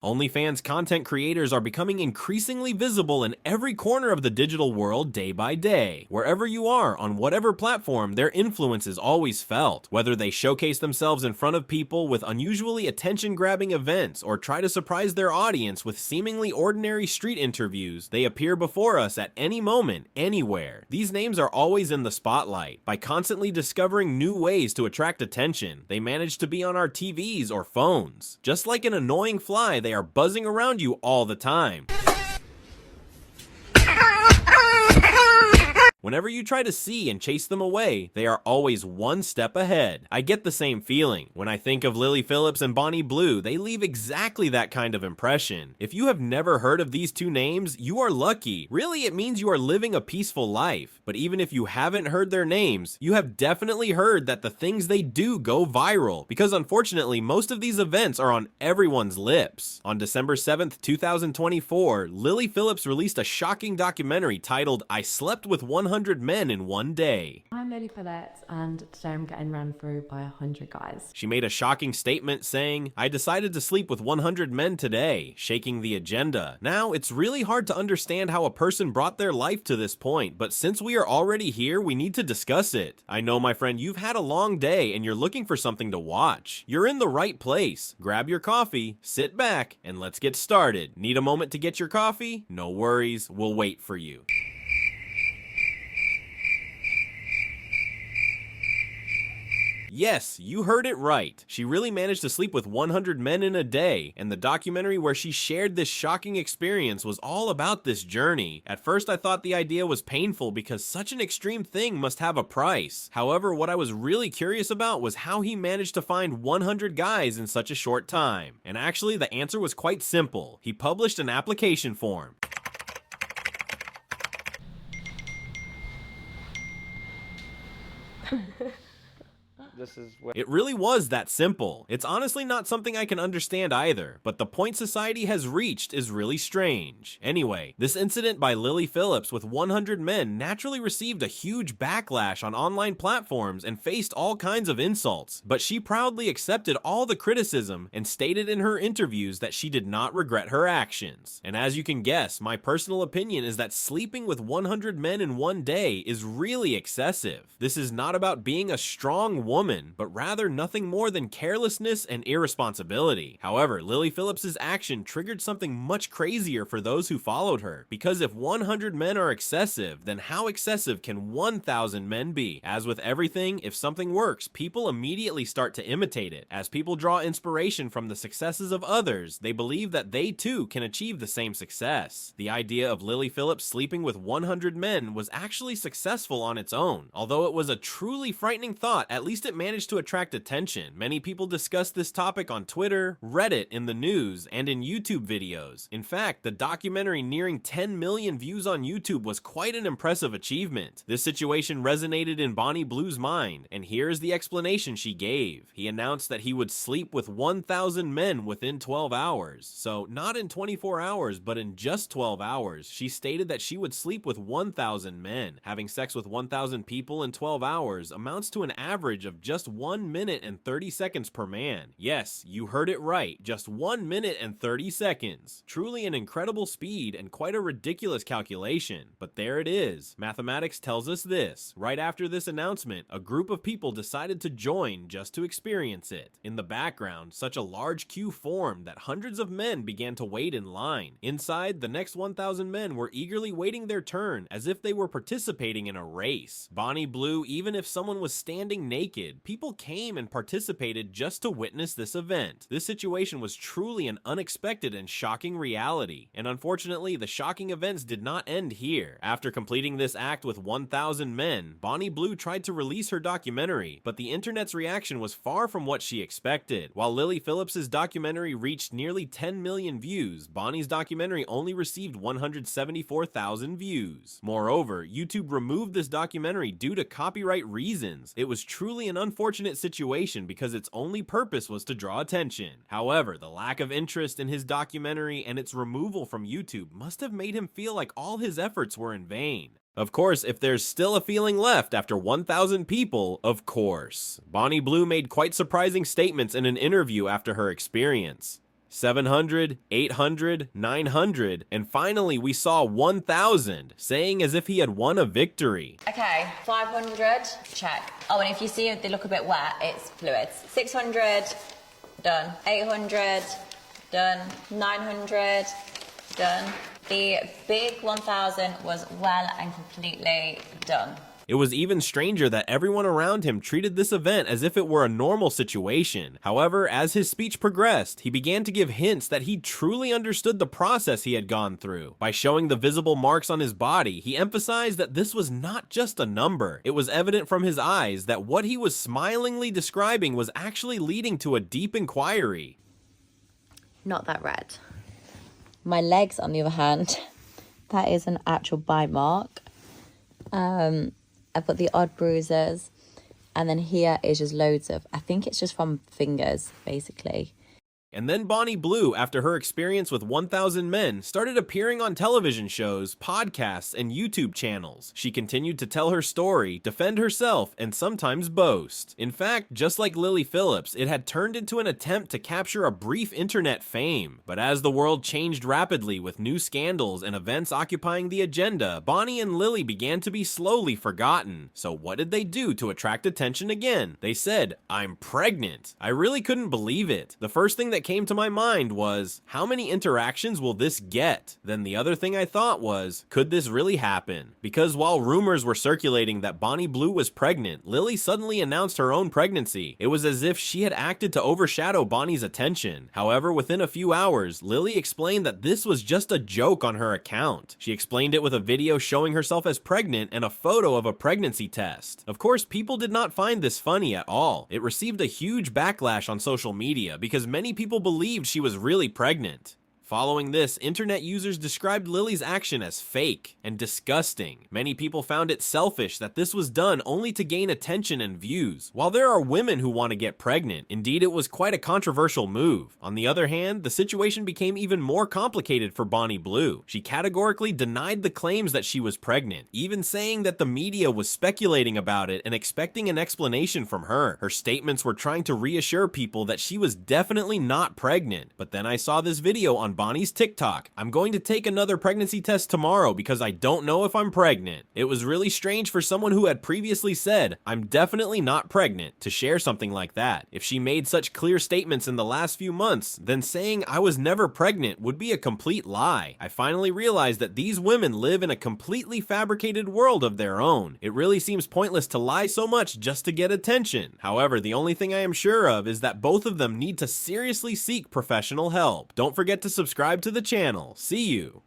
OnlyFans content creators are becoming increasingly visible in every corner of the digital world day by day. Wherever you are, on whatever platform, their influence is always felt. Whether they showcase themselves in front of people with unusually attention-grabbing events or try to surprise their audience with seemingly ordinary street interviews, they appear before us at any moment, anywhere. These names are always in the spotlight. By constantly discovering new ways to attract attention, they manage to be on our TVs or phones. Just like an annoying fly, they are buzzing around you all the time. Whenever you try to see and chase them away, they are always one step ahead. I get the same feeling. When I think of Lily Phillips and Bonnie Blue, they leave exactly that kind of impression. If you have never heard of these two names, you are lucky. Really, it means you are living a peaceful life. But even if you haven't heard their names, you have definitely heard that the things they do go viral, because unfortunately, most of these events are on everyone's lips. On December 7th, 2024, Lily Phillips released a shocking documentary titled "I Slept with 100 Men in One Day." I'm Lily Phillips, and today I'm getting ran through by 100 guys. She made a shocking statement saying, "I decided to sleep with 100 men today," shaking the agenda. Now, it's really hard to understand how a person brought their life to this point, but since we are already here, we need to discuss it. I know, my friend, you've had a long day and you're looking for something to watch. You're in the right place. Grab your coffee, sit back, and let's get started. Need a moment to get your coffee? No worries, we'll wait for you. Yes, you heard it right. She really managed to sleep with 100 men in a day, and the documentary where she shared this shocking experience was all about this journey. At first, I thought the idea was painful because such an extreme thing must have a price. However, what I was really curious about was how he managed to find 100 guys in such a short time. And actually, the answer was quite simple. He published an application form. It really was that simple. It's honestly not something I can understand either, but the point society has reached is really strange. Anyway, this incident by Lily Phillips with 100 men naturally received a huge backlash on online platforms and faced all kinds of insults, but she proudly accepted all the criticism and stated in her interviews that she did not regret her actions. And as you can guess, my personal opinion is that sleeping with 100 men in one day is really excessive. This is not about being a strong woman, but rather nothing more than carelessness and irresponsibility. However, Lily Phillips's action triggered something much crazier for those who followed her, because if 100 men are excessive, then how excessive can 1,000 men be? As with everything, if something works, people immediately start to imitate it. As people draw inspiration from the successes of others, they believe that they too can achieve the same success. The idea of Lily Phillips sleeping with 100 men was actually successful on its own. Although it was a truly frightening thought, at least it managed to attract attention. Many people discussed this topic on Twitter, Reddit, in the news, and in YouTube videos. In fact, the documentary nearing 10 million views on YouTube was quite an impressive achievement. This situation resonated in Bonnie Blue's mind, and here is the explanation she gave. He announced that he would sleep with 1,000 men within 12 hours. So, not in 24 hours, but in just 12 hours, she stated that she would sleep with 1,000 men. Having sex with 1,000 people in 12 hours amounts to an average of just 1 minute and 30 seconds per man. Yes, you heard it right, just 1 minute and 30 seconds. Truly an incredible speed and quite a ridiculous calculation. But there it is. Mathematics tells us this. Right after this announcement, a group of people decided to join just to experience it. In the background, such a large queue formed that hundreds of men began to wait in line. Inside, the next 1,000 men were eagerly waiting their turn as if they were participating in a race. Bonnie Blue, even if someone was standing naked, people came and participated just to witness this event. This situation was truly an unexpected and shocking reality. And unfortunately, the shocking events did not end here. After completing this act with 1,000 men, Bonnie Blue tried to release her documentary, but the internet's reaction was far from what she expected. While Lily Phillips's documentary reached nearly 10 million views, Bonnie's documentary only received 174,000 views. Moreover, YouTube removed this documentary due to copyright reasons. It was truly an unfortunate situation because its only purpose was to draw attention. However, the lack of interest in his documentary and its removal from YouTube must have made him feel like all his efforts were in vain. Of course, if there's still a feeling left after 1,000 people, of course. Bonnie Blue made quite surprising statements in an interview after her experience. 700, 800, 900, and finally we saw 1,000, saying as if he had won a victory. Okay, 500, check. Oh, and if you see they look a bit wet, it's fluids. 600, done. 800, done. 900, done. The big 1,000 was well and completely done. It was even stranger that everyone around him treated this event as if it were a normal situation. However, as his speech progressed, he began to give hints that he truly understood the process he had gone through. By showing the visible marks on his body, he emphasized that this was not just a number. It was evident from his eyes that what he was smilingly describing was actually leading to a deep inquiry. Not that red. My legs, on the other hand, that is an actual bite mark. I've got the odd bruises, and then here is just loads of, I think it's just from fingers, basically. And then Bonnie Blue, after her experience with 1,000 men, started appearing on television shows, podcasts, and YouTube channels. She continued to tell her story, defend herself, and sometimes boast. In fact, just like Lily Phillips, it had turned into an attempt to capture a brief internet fame. But as the world changed rapidly with new scandals and events occupying the agenda, Bonnie and Lily began to be slowly forgotten. So what did they do to attract attention again? They said, "I'm pregnant." I really couldn't believe it. The first thing that came to my mind was, how many interactions will this get? Then the other thing I thought was, could this really happen? Because while rumors were circulating that Bonnie Blue was pregnant, Lily suddenly announced her own pregnancy. It was as if she had acted to overshadow Bonnie's attention. However, within a few hours, Lily explained that this was just a joke on her account. She explained it with a video showing herself as pregnant and a photo of a pregnancy test. Of course, people did not find this funny at all. It received a huge backlash on social media because many people believed she was really pregnant. Following this, internet users described Lily's action as fake and disgusting. Many people found it selfish that this was done only to gain attention and views. While there are women who want to get pregnant, indeed it was quite a controversial move. On the other hand, the situation became even more complicated for Bonnie Blue. She categorically denied the claims that she was pregnant, even saying that the media was speculating about it and expecting an explanation from her. Her statements were trying to reassure people that she was definitely not pregnant. But then I saw this video on Bonnie's TikTok. "I'm going to take another pregnancy test tomorrow because I don't know if I'm pregnant." It was really strange for someone who had previously said, "I'm definitely not pregnant," to share something like that. If she made such clear statements in the last few months, then saying I was never pregnant would be a complete lie. I finally realized that these women live in a completely fabricated world of their own. It really seems pointless to lie so much just to get attention. However, the only thing I am sure of is that both of them need to seriously seek professional help. Don't forget to subscribe to the channel. See you.